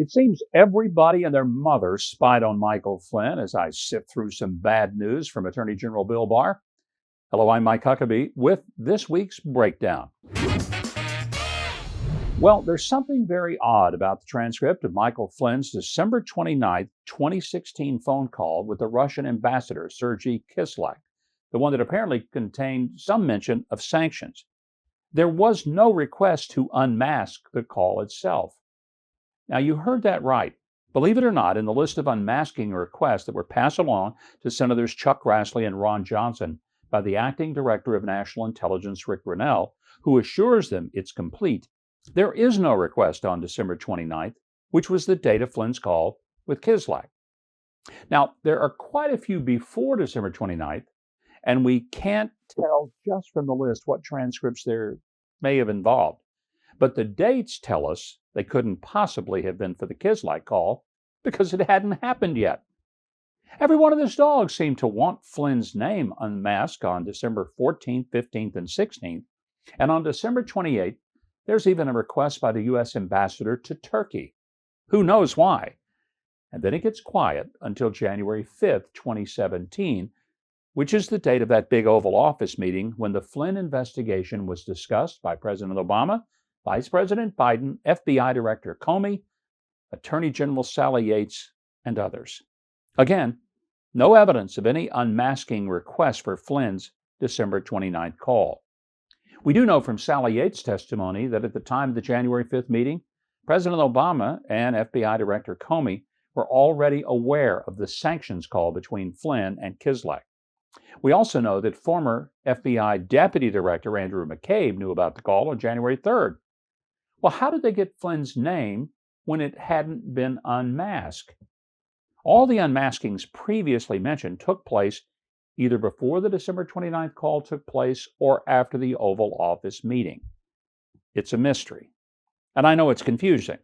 It seems everybody and their mother spied on Michael Flynn as I sift through some bad news from Attorney General Bill Barr. Hello, I'm Mike Huckabee with this week's breakdown. Well, there's something very odd about the transcript of Michael Flynn's December 29, 2016 phone call with the Russian ambassador, Sergei Kislyak, the one that apparently contained some mention of sanctions. There was no request to unmask the call itself. Now, you heard that right. Believe it or not, in the list of unmasking requests that were passed along to Senators Chuck Grassley and Ron Johnson by the Acting Director of National Intelligence, Rick Grinnell, who assures them it's complete, there is no request on December 29th, which was the date of Flynn's call with Kislyak. Now, there are quite a few before December 29th, and we can't tell just from the list what transcripts there may have involved. But the dates tell us they couldn't possibly have been for the Kislyak call because it hadn't happened yet. Every one of those dogs seemed to want Flynn's name unmasked on December 14th, 15th, and 16th. And on December 28th, there's even a request by the U.S. ambassador to Turkey. Who knows why? And then it gets quiet until January 5th, 2017, which is the date of that big Oval Office meeting when the Flynn investigation was discussed by President Obama, Vice President Biden, FBI Director Comey, Attorney General Sally Yates, and others. Again, no evidence of any unmasking request for Flynn's December 29th call. We do know from Sally Yates' testimony that at the time of the January 5th meeting, President Obama and FBI Director Comey were already aware of the sanctions call between Flynn and Kislyak. We also know that former FBI Deputy Director Andrew McCabe knew about the call on January 3rd. Well, how did they get Flynn's name when it hadn't been unmasked? All the unmaskings previously mentioned took place either before the December 29th call took place or after the Oval Office meeting. It's a mystery. And I know it's confusing.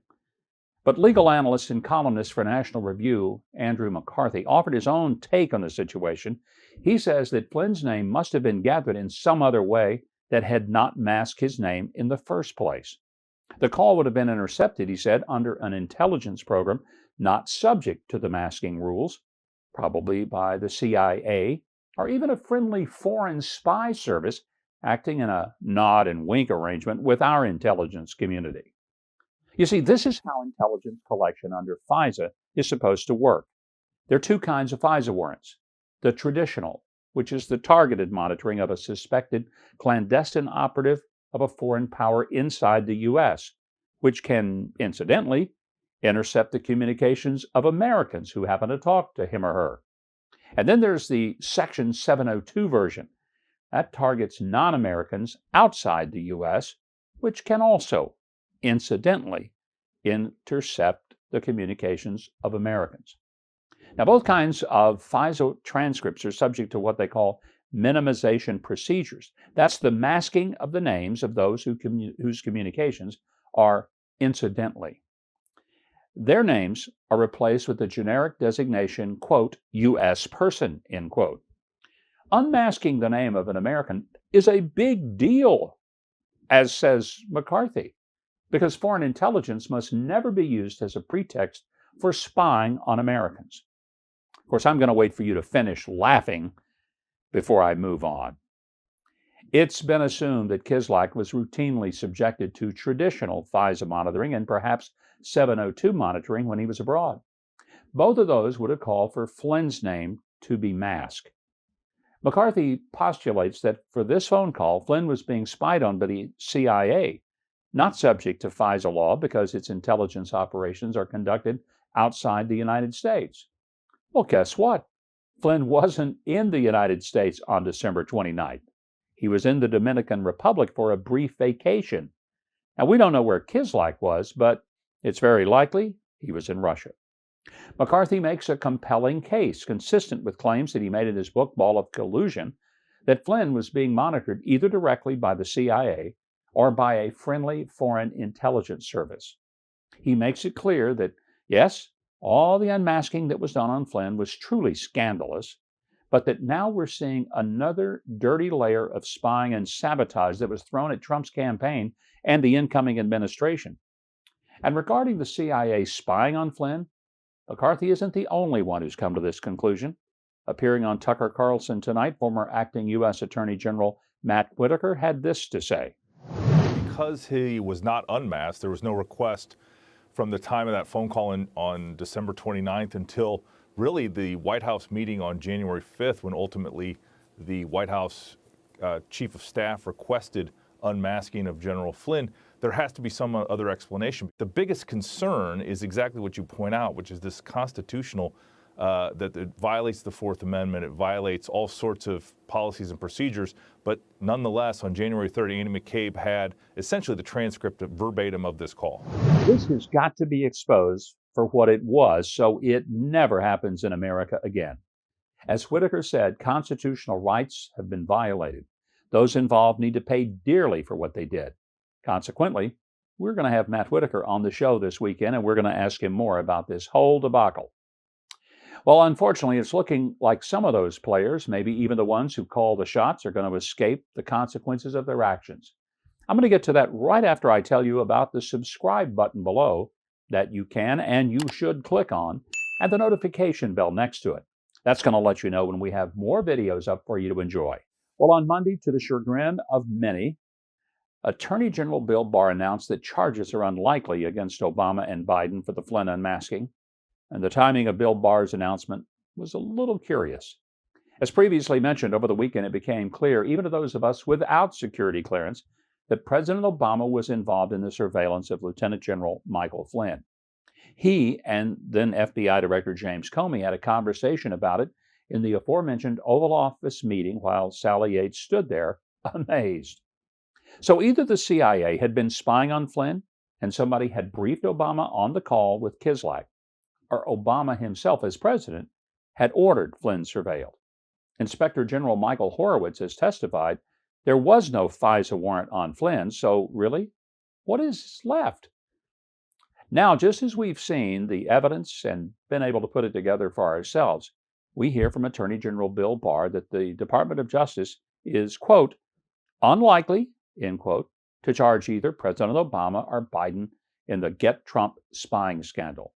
But legal analyst and columnist for National Review, Andrew McCarthy, offered his own take on the situation. He says that Flynn's name must have been gathered in some other way that had not masked his name in the first place. The call would have been intercepted, he said, under an intelligence program not subject to the masking rules, probably by the CIA, or even a friendly foreign spy service acting in a nod and wink arrangement with our intelligence community. You see, this is how intelligence collection under FISA is supposed to work. There are two kinds of FISA warrants. The traditional, which is the targeted monitoring of a suspected clandestine operative of a foreign power inside the U.S., which can, incidentally, intercept the communications of Americans who happen to talk to him or her. And then there's the Section 702 version. That targets non-Americans outside the U.S., which can also, incidentally, intercept the communications of Americans. Now, both kinds of FISA transcripts are subject to what they call minimization procedures. That's the masking of the names of those whose communications are incidentally. Their names are replaced with the generic designation, quote, U.S. person, end quote. Unmasking the name of an American is a big deal, as says McCarthy, because foreign intelligence must never be used as a pretext for spying on Americans. Of course, I'm going to wait for you to finish laughing before I move on. It's been assumed that Kislyak was routinely subjected to traditional FISA monitoring and perhaps 702 monitoring when he was abroad. Both of those would have called for Flynn's name to be masked. McCarthy postulates that for this phone call, Flynn was being spied on by the CIA, not subject to FISA law because its intelligence operations are conducted outside the United States. Well, guess what? Flynn wasn't in the United States on December 29th. He was in the Dominican Republic for a brief vacation. Now, we don't know where Kislyak was, but it's very likely he was in Russia. McCarthy makes a compelling case, consistent with claims that he made in his book, Ball of Collusion, that Flynn was being monitored either directly by the CIA or by a friendly foreign intelligence service. He makes it clear that, yes, all the unmasking that was done on Flynn was truly scandalous, but that now we're seeing another dirty layer of spying and sabotage that was thrown at Trump's campaign and the incoming administration. And regarding the CIA spying on Flynn, McCarthy isn't the only one who's come to this conclusion. Appearing on Tucker Carlson tonight, former acting U.S. Attorney General Matt Whitaker had this to say. Because he was not unmasked, there was no request from the time of that phone call on December 29th until really the White House meeting on January 5th, when ultimately the White House Chief of Staff requested unmasking of General Flynn. There has to be some other explanation. The biggest concern is exactly what you point out, which is this constitutional, that it violates the Fourth Amendment, it violates all sorts of policies and procedures, but nonetheless, on January 3rd, Andy McCabe had essentially the transcript verbatim of this call. This has got to be exposed for what it was, so it never happens in America again. As Whitaker said, constitutional rights have been violated. Those involved need to pay dearly for what they did. Consequently, we're going to have Matt Whitaker on the show this weekend, and we're going to ask him more about this whole debacle. Well, unfortunately, it's looking like some of those players, maybe even the ones who call the shots, are going to escape the consequences of their actions. I'm going to get to that right after I tell you about the subscribe button below that you can and you should click on, and the notification bell next to it. That's going to let you know when we have more videos up for you to enjoy. Well, on Monday, to the chagrin of many, Attorney General Bill Barr announced that charges are unlikely against Obama and Biden for the Flynn unmasking, and the timing of Bill Barr's announcement was a little curious. As previously mentioned, over the weekend it became clear, even to those of us without security clearance, that President Obama was involved in the surveillance of Lieutenant General Michael Flynn. He and then FBI Director James Comey had a conversation about it in the aforementioned Oval Office meeting while Sally Yates stood there amazed. So either the CIA had been spying on Flynn and somebody had briefed Obama on the call with Kislak, or Obama himself as president had ordered Flynn surveilled. Inspector General Michael Horowitz has testified there was no FISA warrant on Flynn, so really, what is left? Now, just as we've seen the evidence and been able to put it together for ourselves, we hear from Attorney General Bill Barr that the Department of Justice is, quote, unlikely, end quote, to charge either President Obama or Biden in the Get Trump spying scandal.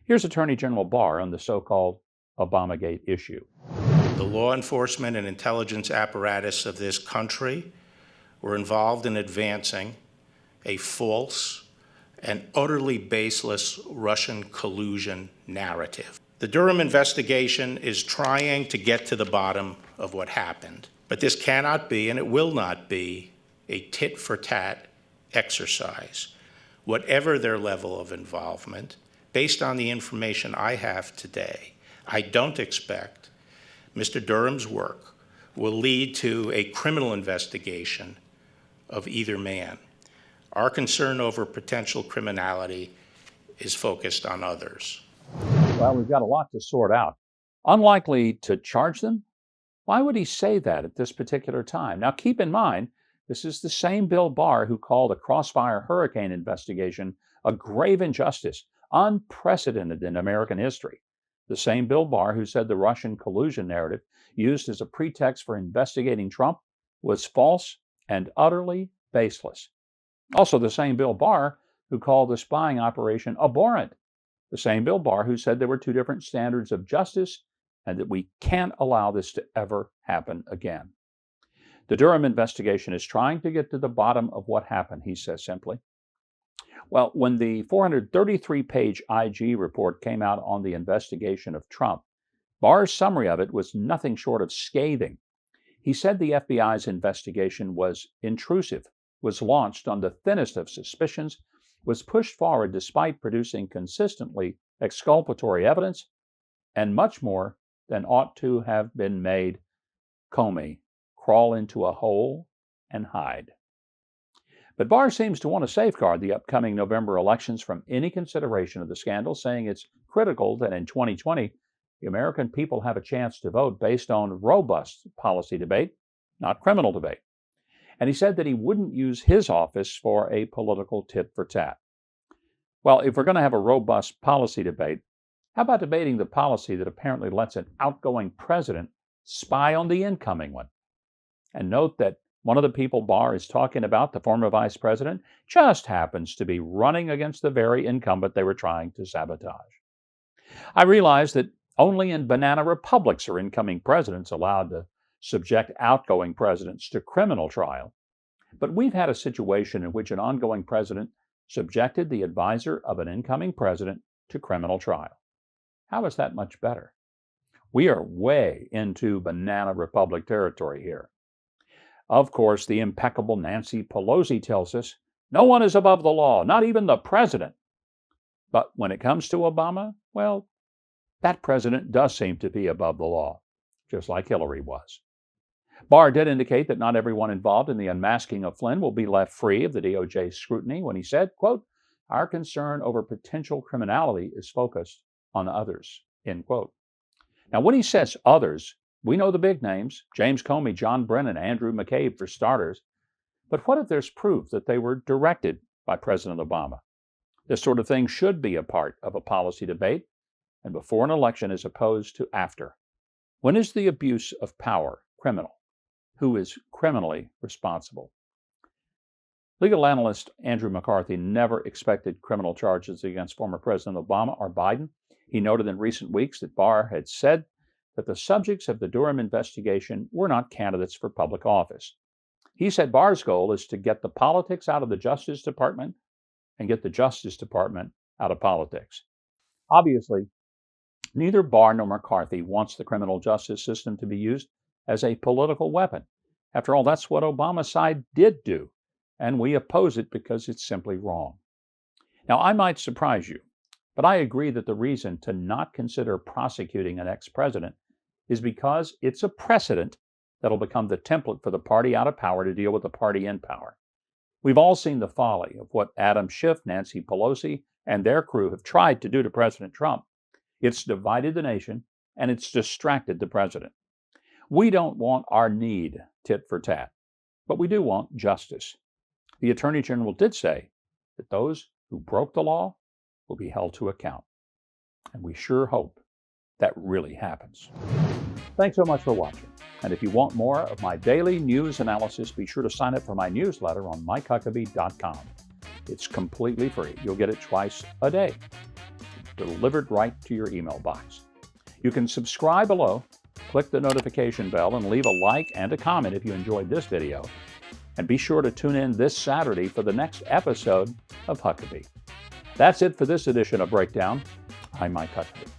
Here's Attorney General Barr on the so-called Obamagate issue. The law enforcement and intelligence apparatus of this country were involved in advancing a false and utterly baseless Russian collusion narrative. The Durham investigation is trying to get to the bottom of what happened, but this cannot be, and it will not be, a tit-for-tat exercise. Whatever their level of involvement, based on the information I have today, I don't expect Mr. Durham's work will lead to a criminal investigation of either man. Our concern over potential criminality is focused on others. Well, we've got a lot to sort out. Unlikely to charge them? Why would he say that at this particular time? Now, keep in mind, this is the same Bill Barr who called a Crossfire hurricane investigation a grave injustice, unprecedented in American history. The same Bill Barr who said the Russian collusion narrative used as a pretext for investigating Trump was false and utterly baseless. Also, the same Bill Barr who called the spying operation abhorrent. The same Bill Barr who said there were two different standards of justice and that we can't allow this to ever happen again. The Durham investigation is trying to get to the bottom of what happened, he says simply. Well, when the 433-page IG report came out on the investigation of Trump, Barr's summary of it was nothing short of scathing. He said the FBI's investigation was intrusive, was launched on the thinnest of suspicions, was pushed forward despite producing consistently exculpatory evidence, and much more than ought to have been made Comey crawl into a hole and hide. But Barr seems to want to safeguard the upcoming November elections from any consideration of the scandal, saying it's critical that in 2020, the American people have a chance to vote based on robust policy debate, not criminal debate. And he said that he wouldn't use his office for a political tit for tat. Well, if we're going to have a robust policy debate, how about debating the policy that apparently lets an outgoing president spy on the incoming one? And note that One of the people Barr is talking about, the former vice president, just happens to be running against the very incumbent they were trying to sabotage. I realize that only in banana republics are incoming presidents allowed to subject outgoing presidents to criminal trial. But we've had a situation in which an ongoing president subjected the advisor of an incoming president to criminal trial. How is that much better? We are way into banana republic territory here. Of course, the impeccable Nancy Pelosi tells us no one is above the law, not even the president. But when it comes to Obama, well, that president does seem to be above the law, just like Hillary was. Barr did indicate that not everyone involved in the unmasking of Flynn will be left free of the DOJ's scrutiny when he said, quote, "Our concern over potential criminality is focused on others," end quote. Now, when he says others, we know the big names, James Comey, John Brennan, Andrew McCabe for starters. But what if there's proof that they were directed by President Obama? This sort of thing should be a part of a policy debate and before an election as opposed to after. When is the abuse of power criminal? Who is criminally responsible? Legal analyst Andrew McCarthy never expected criminal charges against former President Obama or Biden. He noted in recent weeks that Barr had said that the subjects of the Durham investigation were not candidates for public office. He said Barr's goal is to get the politics out of the Justice Department and get the Justice Department out of politics. Obviously, neither Barr nor McCarthy wants the criminal justice system to be used as a political weapon. After all, that's what Obama's side did do, and we oppose it because it's simply wrong. Now, I might surprise you, but I agree that the reason to not consider prosecuting an ex-president is because it's a precedent that'll become the template for the party out of power to deal with the party in power. We've all seen the folly of what Adam Schiff, Nancy Pelosi, and their crew have tried to do to President Trump. It's divided the nation, and it's distracted the president. We don't want our need tit for tat, but we do want justice. The Attorney General did say that those who broke the law will be held to account. And we sure hope that really happens. Thanks so much for watching. And if you want more of my daily news analysis, be sure to sign up for my newsletter on MikeHuckabee.com. It's completely free. You'll get it twice a day, delivered right to your email box. You can subscribe below, click the notification bell, and leave a like and a comment if you enjoyed this video. And be sure to tune in this Saturday for the next episode of Huckabee. That's it for this edition of Breakdown. I'm Mike Huckabee.